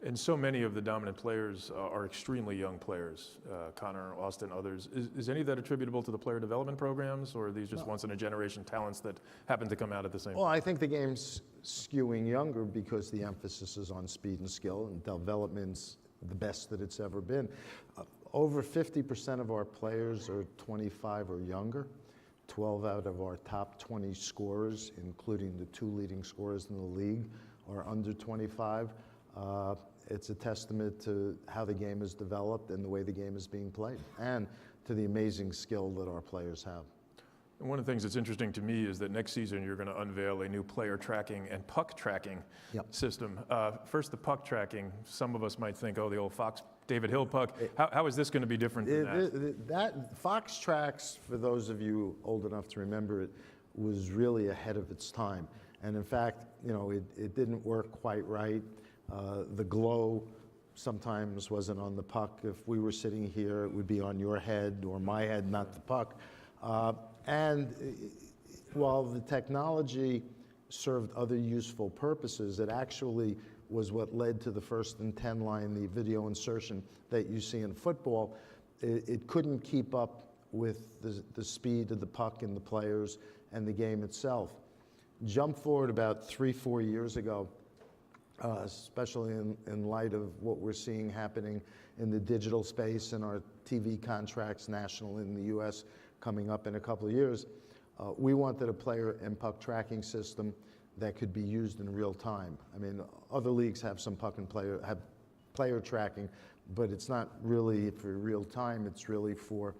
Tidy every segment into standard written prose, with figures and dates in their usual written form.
And so many of the dominant players are extremely young players, Connor, Austin, others. Is any of that attributable to the player development programs, or are these just once-in-a-generation talents that happen to come out at the same time? Well, I think the game's skewing younger because the emphasis is on speed and skill, and development's the best that it's ever been. Over 50% of our players are 25 or younger. 12 out of our top 20 scorers, including the 2 leading scorers in the league, are under 25. It's a testament to how the game is developed and the way the game is being played, and to the amazing skill that our players have. And one of the things that's interesting to me is that next season you're going to unveil a new player tracking and puck tracking system. First, the puck tracking. Some of us might think, oh, the old Fox David Hill puck. How is this going to be different than that? That Fox Tracks, for those of you old enough to remember it, was really ahead of its time. And in fact, you know, it didn't work quite right. The glow sometimes wasn't on the puck. If we were sitting here, it would be on your head or my head, not the puck. And while the technology served other useful purposes, it actually was what led to the 1st and 10 line, the video insertion that you see in football. It couldn't keep up with the speed of the puck and the players and the game itself. Jump forward about 3-4 years ago, especially in light of what we're seeing happening in the digital space and our TV contracts national in the US coming up in a couple of years, we wanted a player and puck tracking system that could be used in real time. I mean, other leagues have some puck and player tracking, but it's not really for real time. It's really for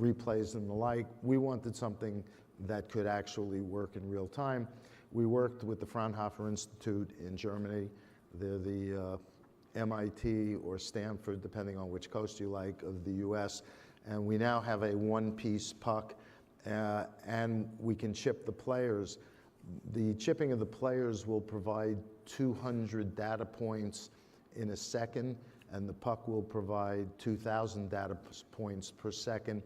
replays and the like. We wanted something that could actually work in real time. We worked with the Fraunhofer Institute in Germany. They're the MIT or Stanford, depending on which coast you like, of the US. And we now have a one-piece puck, and we can chip the players. The chipping of the players will provide 200 data points in a second, and the puck will provide 2,000 data points per second.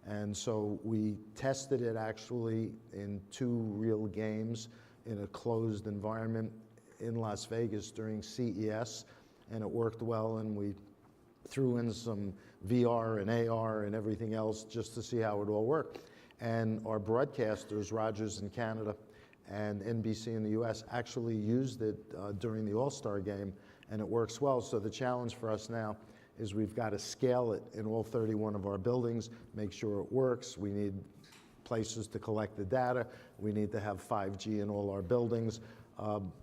And so we tested it actually in 2 real games in a closed environment in Las Vegas during CES, and it worked well, and we threw in some VR and AR and everything else just to see how it all worked. And our broadcasters, Rogers in Canada and NBC in the US, actually used it during the All-Star game, and it works well. So the challenge for us now is we've got to scale it in all 31 of our buildings, make sure it works. We need places to collect the data. We need to have 5G in all our buildings,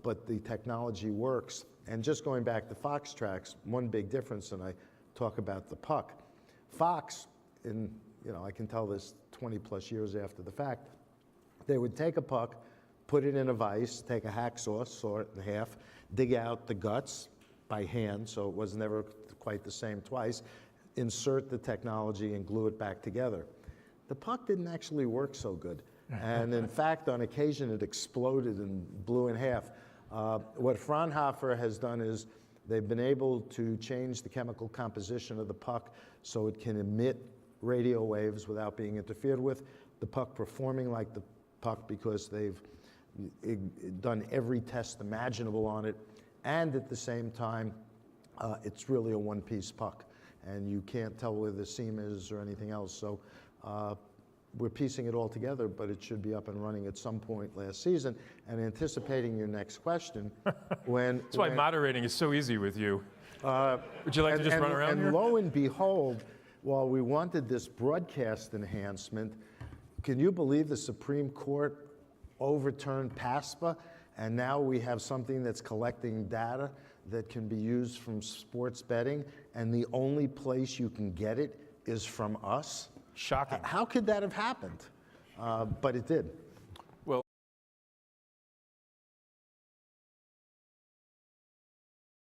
but the technology works. And just going back to Fox Tracks, one big difference, and I talk about the puck. Fox, I can tell this 20 plus years after the fact, they would take a puck, put it in a vise, take a hacksaw, saw it in half, dig out the guts by hand, so it was never quite the same twice, insert the technology and glue it back together. The puck didn't actually work so good. And in fact, on occasion, it exploded and blew in half. What Fraunhofer has done is they've been able to change the chemical composition of the puck so it can emit radio waves without being interfered with. The puck performing like the puck because they've done every test imaginable on it. And at the same time, it's really a one-piece puck. And you can't tell where the seam is or anything else. So we're piecing it all together, but it should be up and running at some point last season. And anticipating your next question, That's why moderating is so easy with you. Would you like to just run around here? And lo and behold, while we wanted this broadcast enhancement, can you believe the Supreme Court overturned PASPA, and now we have something that's collecting data that can be used from sports betting, and the only place you can get it is from us? Shocking. How could that have happened? But it did.